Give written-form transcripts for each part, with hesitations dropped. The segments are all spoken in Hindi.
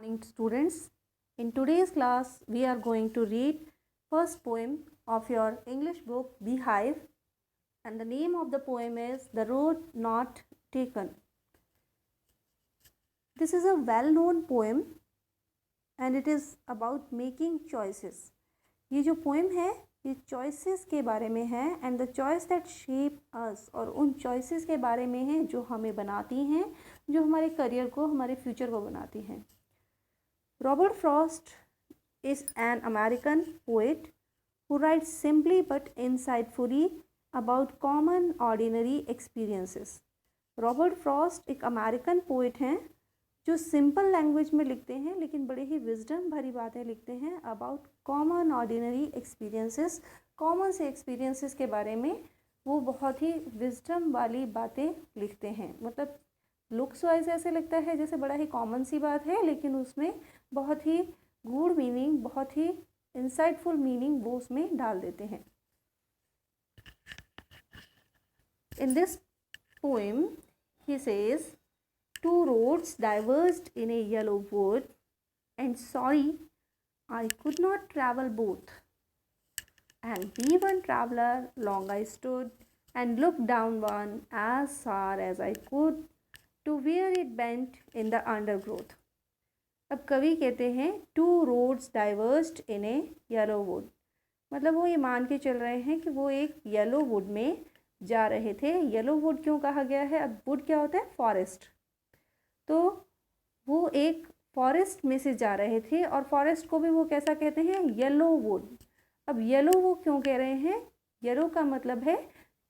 Morning students. In today's class we are going to read first poem of your English book Beehive, and the name of the poem is The Road Not Taken. This is a well known poem and it is about making choices. ये जो poem है ये choices के बारे में है and the choice that shape us, और उन choices के बारे में है जो हमें बनाती हैं, जो हमारे करियर को, हमारे फ्यूचर को बनाती हैं. Robert Frost is an American poet who writes simply but insightfully about common ordinary experiences. Robert Frost एक अमेरिकन पोइट हैं जो सिंपल लैंग्वेज में लिखते हैं लेकिन बड़े ही विजडम भरी बातें लिखते हैं about common ordinary experiences. Common से एक्सपीरियंसेस के बारे में वो बहुत ही विजडम वाली बातें लिखते हैं. मतलब लुक्स वाइज ऐसे लगता है जैसे बड़ा ही कॉमन सी बात है, लेकिन उसमें बहुत ही गूढ़ मीनिंग, बहुत ही इंसाइटफुल मीनिंग वो उसमें डाल देते हैं. In this poem he says, two roads diverged in a yellow wood, and sorry, I could not travel both. And be one traveler, long I stood, and looked down one as far as I could, to where it bent in the undergrowth. अब कवि कहते हैं two roads diverged in a yellow would. मतलब वो ये मान के चल रहे हैं कि वो एक येलो वुड में जा रहे थे. येलो वुड क्यों कहा गया है? अब वुड क्या होता है? फॉरेस्ट. तो वो एक फॉरेस्ट में से जा रहे थे और फॉरेस्ट को भी वो कैसा कहते हैं? Yellow would. अब येलो वो क्यों कह रहे हैं? येलो का मतलब है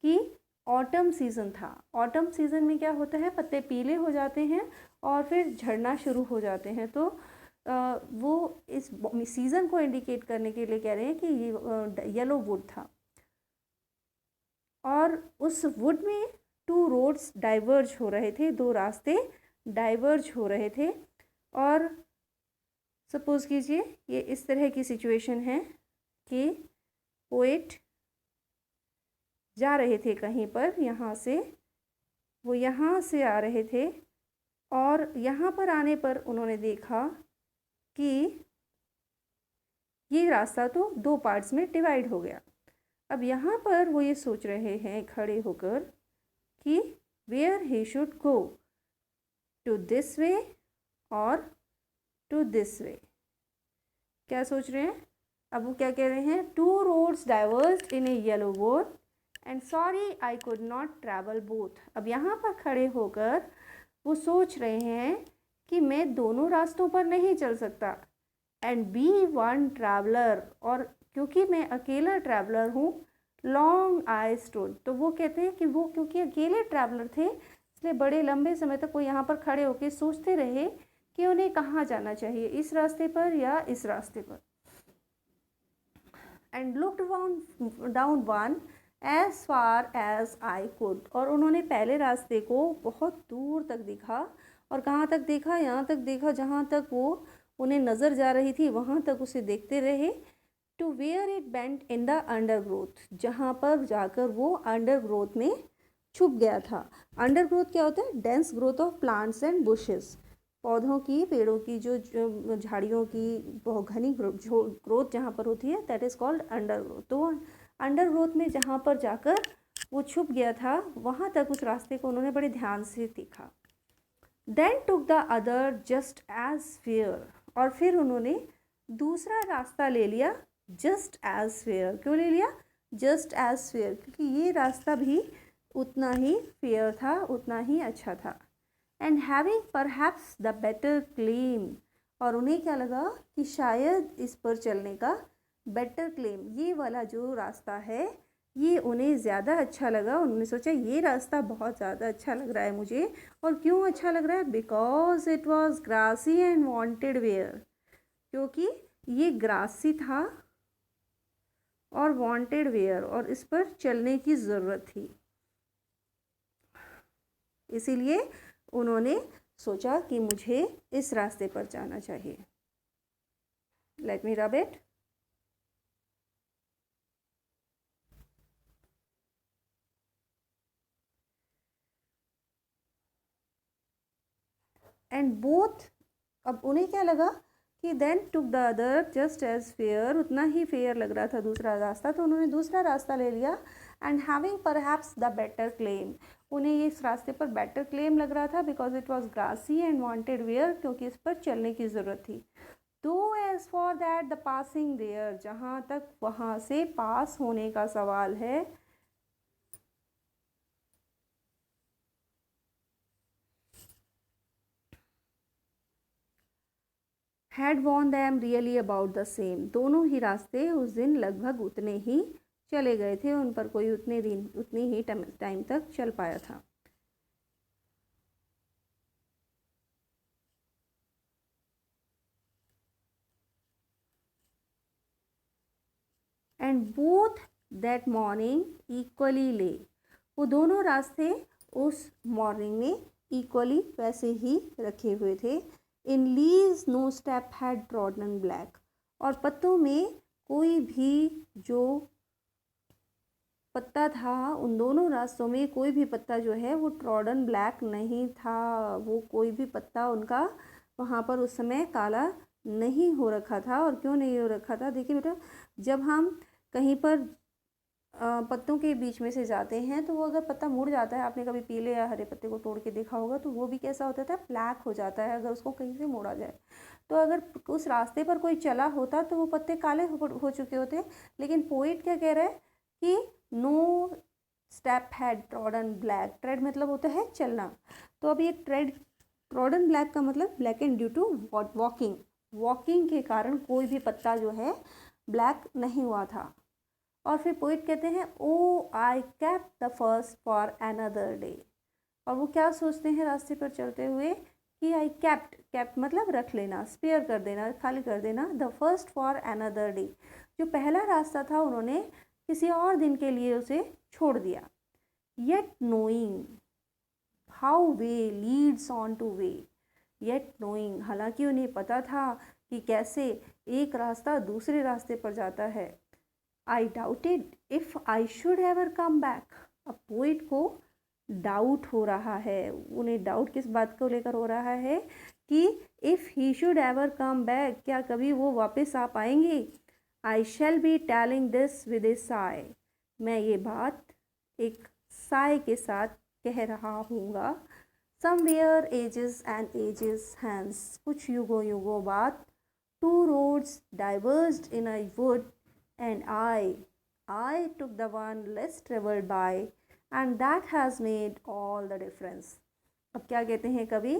कि ऑटम सीज़न था. ऑटम सीज़न में क्या होता है? पत्ते पीले हो जाते हैं और फिर झड़ना शुरू हो जाते हैं. तो वो इस सीज़न को इंडिकेट करने के लिए कह रहे हैं कि ये येलो वुड था. और उस वुड में टू रोड्स डाइवर्ज हो रहे थे, दो रास्ते डाइवर्ज हो रहे थे. और सपोज़ कीजिए ये इस तरह की सिचुएशन है कि पोएट जा रहे थे कहीं पर, यहाँ से वो यहाँ से आ रहे थे और यहाँ पर आने पर उन्होंने देखा कि ये रास्ता तो दो पार्ट्स में डिवाइड हो गया. अब यहाँ पर वो ये सोच रहे हैं खड़े होकर कि where he should go, to this way और टू दिस वे. क्या सोच रहे हैं? अब वो क्या कह रहे हैं? Two roads diverged in a yellow wood and sorry I could not travel both. अब यहाँ पर खड़े होकर वो सोच रहे हैं कि मैं दोनों रास्तों पर नहीं चल सकता. एंड बी वन ट्रैवलर, और क्योंकि मैं अकेला ट्रैवलर हूँ, लॉन्ग आई स्टूड. तो वो कहते हैं कि वो क्योंकि अकेले ट्रैवलर थे इसलिए बड़े लंबे समय तक वो यहाँ पर खड़े होकर सोचते रहे कि उन्हें कहाँ जाना चाहिए, इस रास्ते पर या इस रास्ते पर. And looked down one as far as I could, और उन्होंने पहले रास्ते को बहुत दूर तक देखा. और कहाँ तक देखा? यहाँ तक देखा जहाँ तक वो उन्हें नज़र जा रही थी, वहाँ तक उसे देखते रहे. To where it bent in the undergrowth, जहाँ पर जाकर वो अंडरग्रोथ में छुप गया था. अंडरग्रोथ क्या होता है? Dense growth of plants and bushes. पौधों की, पेड़ों की जो झाड़ियों की बहुत घनी ग्रोथ जहाँ पर होती है, दैट इज़ कॉल्ड अंडरग्रोथ. तो अंडरग्रोथ में जहाँ पर जाकर वो छुप गया था, वहाँ तक उस रास्ते को उन्होंने बड़े ध्यान से देखा. Then took the other just as fair, और फिर उन्होंने दूसरा रास्ता ले लिया जस्ट एज फेयर. क्यों ले लिया जस्ट एज फेयर? क्योंकि ये रास्ता भी उतना ही फेयर था, उतना ही अच्छा था. And having perhaps the better claim, और उन्हें क्या लगा कि शायद इस पर चलने का बेटर क्लेम, ये वाला जो रास्ता है ये उन्हें ज़्यादा अच्छा लगा. उन्होंने सोचा ये रास्ता बहुत ज़्यादा अच्छा लग रहा है मुझे. और क्यों अच्छा लग रहा है? Because it was grassy and wanted wear, क्योंकि ये ग्रासी था और वॉन्टेड वेयर, और इस पर चलने की ज़रूरत थी. इसीलिए उन्होंने सोचा कि मुझे इस रास्ते पर जाना चाहिए. Let me rub it. And both अब उन्हें क्या लगा कि then took the other just as fair, उतना ही फेयर लग रहा था दूसरा रास्ता, तो उन्होंने दूसरा रास्ता ले लिया। And having perhaps the better claim, उन्हें ये इस रास्ते पर बेटर क्लेम लग रहा था because it was grassy and wanted wear, क्योंकि इस पर चलने की ज़रूरत थी। तो as for that the passing there, जहाँ तक वहाँ से पास होने का सवाल है, had worn them really about the same, दोनों ही रास्ते उस दिन लगभग उतने ही चले गए थे, उन पर कोई उतनी ही टाइम तक चल पाया था। And both that morning equally ले, वो दोनों रास्ते उस मॉर्निंग में इक्वली वैसे ही रखे हुए थे। In leaves no step had trodden black, और पत्तों में कोई भी जो पत्ता था, उन दोनों रास्तों में कोई भी पत्ता जो है वो ट्रॉडन ब्लैक नहीं था, वो कोई भी पत्ता उनका वहाँ पर उस समय काला नहीं हो रखा था। और क्यों नहीं हो रखा था, देखिए बेटा, जब हम कहीं पर पत्तों के बीच में से जाते हैं तो वो अगर पत्ता मुड़ जाता है, आपने कभी पीले या हरे पत्ते को तोड़ के देखा होगा, तो वो भी कैसा होता था, ब्लैक हो जाता है अगर उसको कहीं से मोड़ा जाए। तो अगर उस रास्ते पर कोई चला होता तो वो पत्ते काले हो चुके होते। लेकिन पोइट क्या कह रहा है कि no step had trodden black, tread मतलब होता है चलना, तो अब ये ट्रॉडन ब्लैक का मतलब black and due to walking, walking के कारण कोई भी पत्ता जो है ब्लैक नहीं हुआ था। और फिर पोइट कहते हैं oh I kept the first for another day, और वो क्या सोचते हैं रास्ते पर चलते हुए कि आई कैप्ट मतलब रख लेना, स्पेयर कर देना, खाली कर देना, the first for another day, जो पहला रास्ता था उन्होंने किसी और दिन के लिए उसे छोड़ दिया। Yet knowing how way Leeds on two way, yet knowing, हालांकि उन्हें पता था कि कैसे एक रास्ता दूसरे रास्ते पर जाता है। आई doubted if I should ever come back, अब पोइट को डाउट हो रहा है, उन्हें डाउट किस बात को लेकर हो रहा है कि if he should ever come back, क्या कभी वो वापस आ पाएंगे। I shall be telling this with a sigh, मैं ये बात एक साय के साथ कह रहा हूँगा। Somewhere ages and ages hence, कुछ युगों बाद, two roads diverged in a wood and I took the one less traveled by, and that has made all the difference. अब क्या कहते हैं कवि,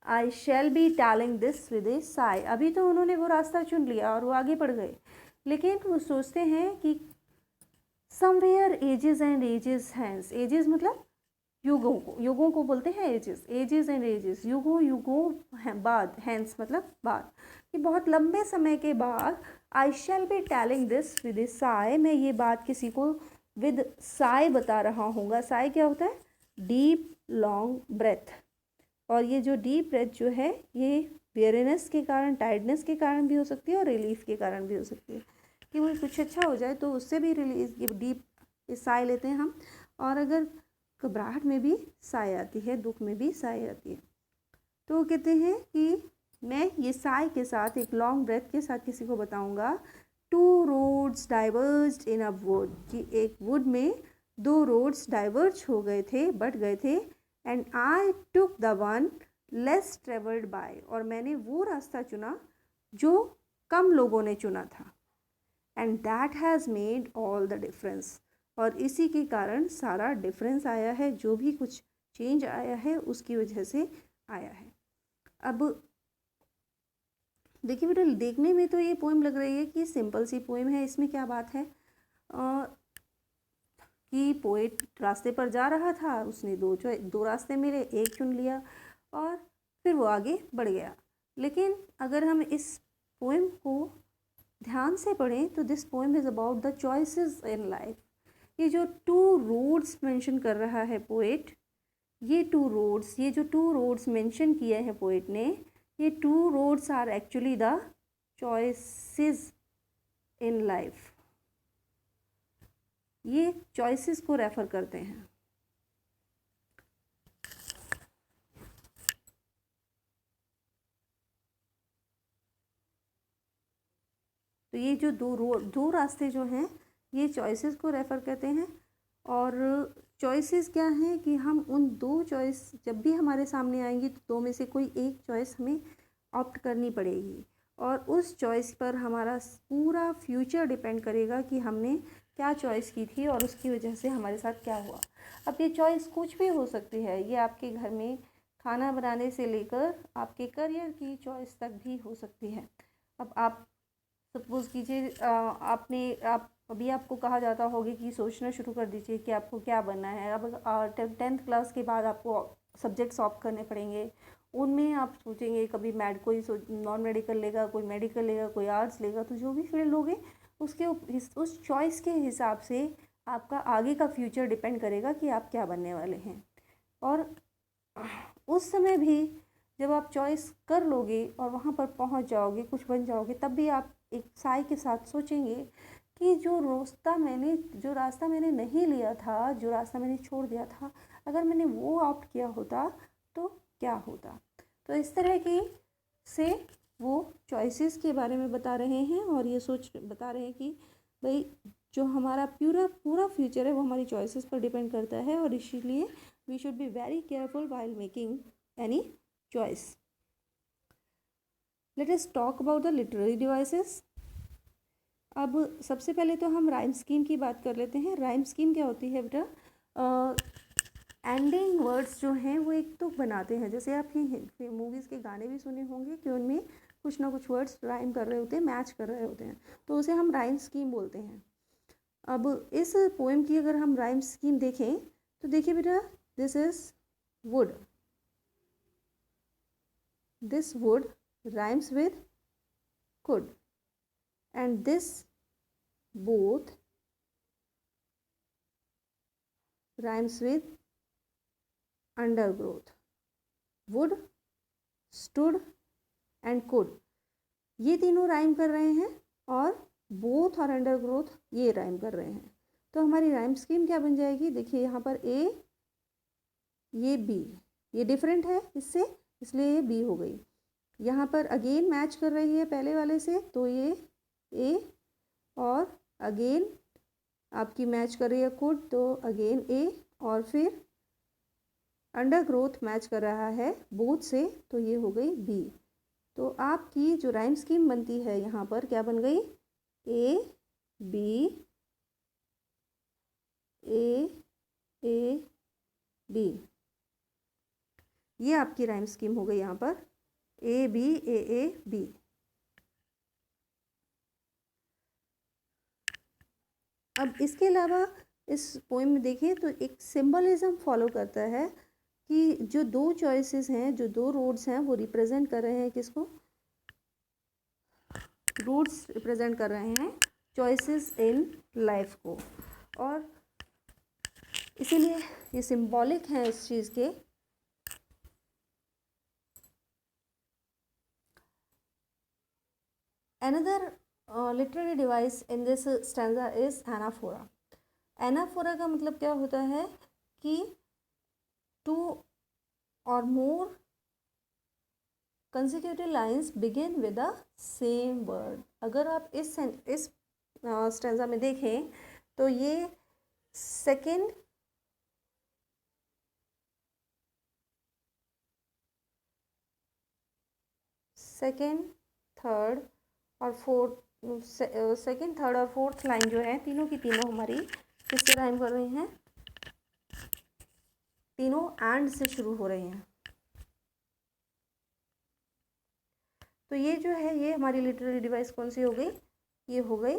I shall be telling this with a sigh, अभी तो उन्होंने वो रास्ता चुन लिया और वो आगे बढ़ गए, लेकिन वो सोचते हैं कि somewhere ages and ages hence, ages मतलब युगों को बोलते हैं एजेस एंड एजेस, युगों बाद, हैंस मतलब बाद, कि बहुत लंबे समय के बाद, I shall be telling this with a sigh, मैं ये बात किसी को विद साय बता रहा हूँगा। साय क्या होता है, डीप लॉन्ग ब्रेथ, और ये जो डीप ब्रेथ जो है ये वेयरनेस के कारण, टायर्डनेस के कारण भी हो सकती है और रिलीफ के कारण भी हो सकती है, कि वो कुछ अच्छा हो जाए तो उससे भी रिलीज, ये डीप साय लेते हैं हम। और अगर घबराहट में भी साय आती है, दुख में भी साय आती है, तो कहते हैं कि मैं ये साय के साथ एक लॉन्ग ब्रेथ के साथ किसी को बताऊंगा। Two roads diverged in a wood, कि एक वुड में दो रोड्स डाइवर्ज हो गए थे, बढ़ गए थे। And I took the one less travelled by, और मैंने वो रास्ता चुना जो कम लोगों ने चुना था। And that has made all the difference, और इसी के कारण सारा डिफरेंस आया है, जो भी कुछ चेंज आया है उसकी वजह से आया है। अब देखिए बेटा, देखने में तो ये पोएम लग रही है कि सिंपल सी पोएम है, इसमें क्या बात है कि पोएट रास्ते पर जा रहा था, उसने दो रास्ते मिले, एक चुन लिया और फिर वो आगे बढ़ गया। लेकिन अगर हम इस पोएम को ध्यान से पढ़ें तो this poem is about the choices in life. ये जो टू रोड्स मेंशन कर रहा है पोएट, ये जो टू रोड्स मेंशन किए हैं पोएट ने, ये two roads are actually the choices in life, ये चॉइसेस को रेफर करते हैं। तो ये जो दो रास्ते जो हैं ये चॉइसेस को रेफ़र करते हैं। और चॉइसेस क्या हैं कि हम उन दो चॉइस जब भी हमारे सामने आएंगी तो दो में से कोई एक चॉइस हमें ऑप्ट करनी पड़ेगी, और उस चॉइस पर हमारा पूरा फ्यूचर डिपेंड करेगा कि हमने क्या चॉइस की थी और उसकी वजह से हमारे साथ क्या हुआ। अब ये चॉइस कुछ भी हो सकती है, ये आपके घर में खाना बनाने से लेकर आपके करियर की चॉइस तक भी हो सकती है। अब आप सपोज़ कीजिए आप अभी आपको कहा जाता होगा कि सोचना शुरू कर दीजिए कि आपको क्या बनना है। अब 10th क्लास के बाद आपको सब्जेक्ट्स ऑप्ट करने पड़ेंगे, उनमें आप सोचेंगे कभी कोई नॉन मेडिकल लेगा, कोई मेडिकल लेगा, कोई आर्ट्स लेगा। तो जो भी फील्ड लोगे उसके उस चॉइस के हिसाब से आपका आगे का फ्यूचर डिपेंड करेगा कि आप क्या बनने वाले हैं। और उस समय भी जब आप चॉइस कर लोगे और वहाँ पर पहुँच जाओगे, कुछ बन जाओगे, तब भी आप एक साय के साथ सोचेंगे कि जो रास्ता मैंने नहीं लिया था, जो रास्ता मैंने छोड़ दिया था, अगर मैंने वो ऑप्ट किया होता तो क्या होता। तो इस तरह की से वो चॉइसेस के बारे में बता रहे हैं और ये बता रहे हैं कि भाई जो हमारा पूरा फ्यूचर है वो हमारी चॉइसेस पर डिपेंड करता है, और इसीलिए we should be very careful while making any choice. Let us talk about the literary devices. अब सबसे पहले तो हम राइम स्कीम की बात कर लेते हैं। राइम स्कीम क्या होती है बेटा? एंडिंग वर्ड्स जो हैं वो एक तो बनाते हैं, जैसे आप मूवीज़ के गाने भी सुने होंगे कि उनमें कुछ ना कुछ वर्ड्स राइम कर रहे होते हैं, मैच कर रहे होते हैं, तो उसे हम राइम स्कीम बोलते हैं। अब इस पोएम की अगर हम राइम स्कीम देखें तो देखिए बेटा, this is would, this would rhymes with could, and this both rhymes with undergrowth. would, stood and could, ये तीनों राइम कर रहे हैं, और बोथ और अंडरग्रोथ ये राइम कर रहे हैं। तो हमारी राइम स्कीम क्या बन जाएगी? देखिए यहाँ पर ए, ये बी, ये डिफरेंट है इससे, इसलिए ये बी हो गई। यहाँ पर अगेन मैच कर रही है पहले वाले से, तो ये ए, और अगेन आपकी मैच कर रही है कुड, तो अगेन ए, और फिर अंडरग्रोथ मैच कर रहा है बोथ से, तो ये हो गई बी। तो आपकी जो राइम स्कीम बनती है यहाँ पर क्या बन गई? ए बी, ए बी, ये आपकी राइम स्कीम हो गई यहाँ पर, ए बी ए बी। अब इसके अलावा इस पोएम में देखिए तो एक सिंबलिज्म फॉलो करता है कि जो दो चॉइसेस हैं, जो दो रोड्स हैं, वो रिप्रेजेंट कर रहे हैं किसको? रूट्स रिप्रेजेंट कर रहे हैं चॉइसेस इन लाइफ को, और इसीलिए ये सिंबॉलिक है इस चीज़ के। Another literary device in this stanza is anaphora. Anaphora का मतलब क्या होता है कि टू और मोर consecutive lines begin with the same word। अगर आप इस स्टैंजा में देखें तो ये सेकेंड, थर्ड और फोर्थ, सेकेंड, थर्ड और फोर्थ लाइन जो है तीनों की तीनों हमारी किससे राइम कर रही हैं? तीनों एंड से शुरू हो रही हैं। तो ये जो है ये हमारी लिटरेरी डिवाइस कौन सी हो गई? ये हो गई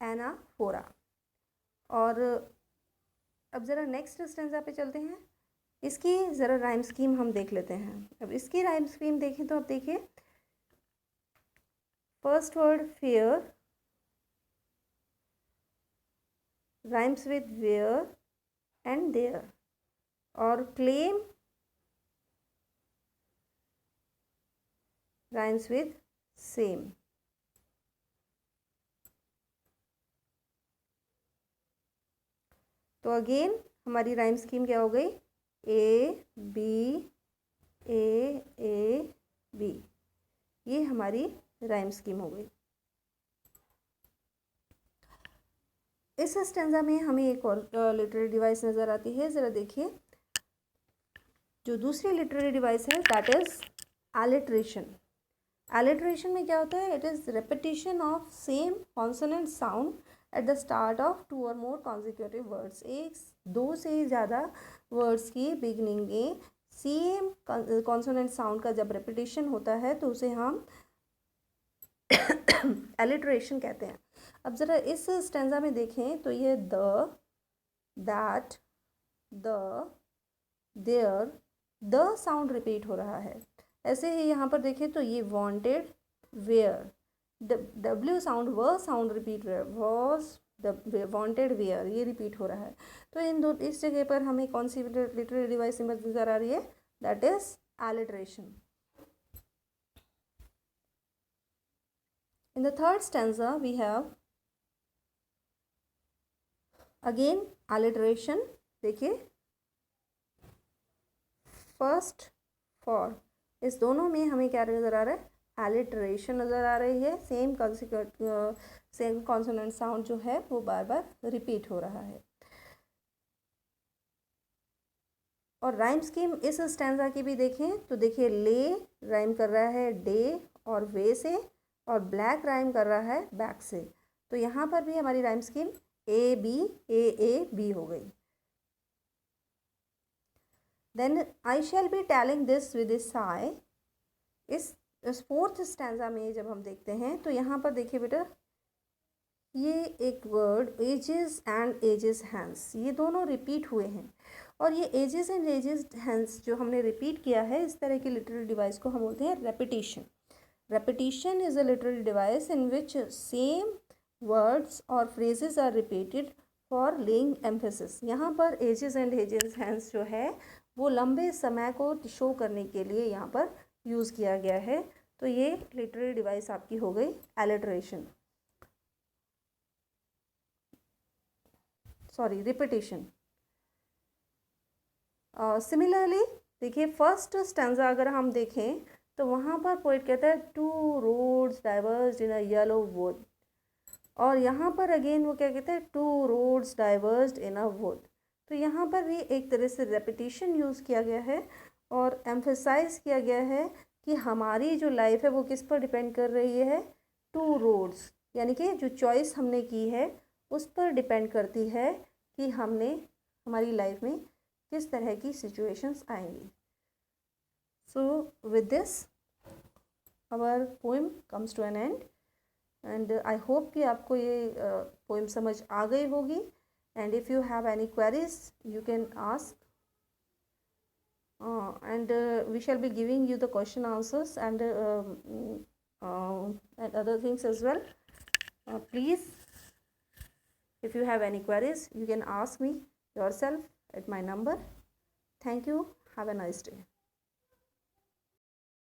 एनाफोरा। और अब ज़रा नेक्स्ट स्टेंजा पे चलते हैं, इसकी ज़रा राइम स्कीम हम देख लेते हैं। अब इसकी राइम स्कीम देखें तो आप देखिए, first word fair rhymes with where and there, और क्लेम राइम्स विद सेम। तो अगेन हमारी राइम स्कीम क्या हो गई? ए बी ए बी, ये हमारी राइम स्कीम हो गई। इस स्टेंजा में हमें एक और लिटरेरी डिवाइस नज़र आती है, ज़रा देखिए। जो दूसरी लिटरेरी डिवाइस है दैट इज़ एलिट्रेशन। एलिट्रेशन में क्या होता है? It is repetition of same consonant sound at the start of 2 और मोर कॉन्जिक्यूटिव वर्ड्स। एक 2 से ज़्यादा वर्ड्स की बिगनिंग में सेम कॉन्सोनेंट साउंड का जब रेपिटेशन होता है तो उसे हम एलिट्रेशन कहते हैं। अब ज़रा इस स्टेंजा में देखें तो ये the, that, the, there, the sound repeat हो रहा है। ऐसे ही यहाँ पर देखें तो ये वांटेड, वेयर, डब्ल्यू साउंड, व साउंड रिपीट हो रहा है, वॉज, वांटेड, वेयर, ये रिपीट हो रहा है। तो इन दो इस जगह पर हमें कौन सी लिटरेरी डिवाइस नज़र आ रही है? That is alliteration. In the third stanza we have again alliteration। देखिए फर्स्ट, फॉर, इस दोनों में हमें क्या नज़र आ रहा है? एलिट्रेशन नज़र आ रही है। सेम कॉन्सोनेंट साउंड जो है वो बार बार रिपीट हो रहा है। और राइम स्कीम इस स्टैंजा की भी देखें तो देखिए ले राइम कर रहा है डे और वे से, और ब्लैक राइम कर रहा है बैक से। तो यहाँ पर भी हमारी राइम स्कीम ए बी हो गई। Then I shall be telling this with a sigh. इस फोर्थ स्टैंजा में जब हम देखते हैं तो यहाँ पर देखिए बेटा, ये एक word ages and ages hence, ये दोनों रिपीट हुए हैं। और ये एजेस एंड एजेस हैंस जो हमने रिपीट किया है, इस तरह की लिटरेरी डिवाइस को हम बोलते हैं repetition. Repetition is a literary device in which same words or phrases are repeated for laying emphasis। यहाँ पर ages and ages hence जो है वो लंबे समय को शो करने के लिए यहाँ पर यूज़ किया गया है। तो ये literary device आपकी हो गई alliteration, सॉरी repetition। सिमिलरली देखिए फर्स्ट स्टैंजा अगर हम देखें तो वहाँ पर पोइट कहता है two roads diverged in a yellow wood, और यहाँ पर अगेन वो क्या कहते हैं? Two roads diverged in a wood. तो यहाँ पर भी एक तरह से रेपिटेशन यूज़ किया गया है और एम्फेसाइज किया गया है कि हमारी जो लाइफ है वो किस पर डिपेंड कर रही है? टू रोड्स, यानी कि जो चॉइस हमने की है उस पर डिपेंड करती है कि हमने हमारी लाइफ में किस तरह की सिचुएशंस आएंगी। So with this our poem comes to an end, and I hope कि आपको ये poem समझ आ गई होगी। And if you have any queries you can ask, and we shall be giving you the question answers and other things as well. Please, if you have any queries you can ask me yourself at my number. Thank you. Have a nice day.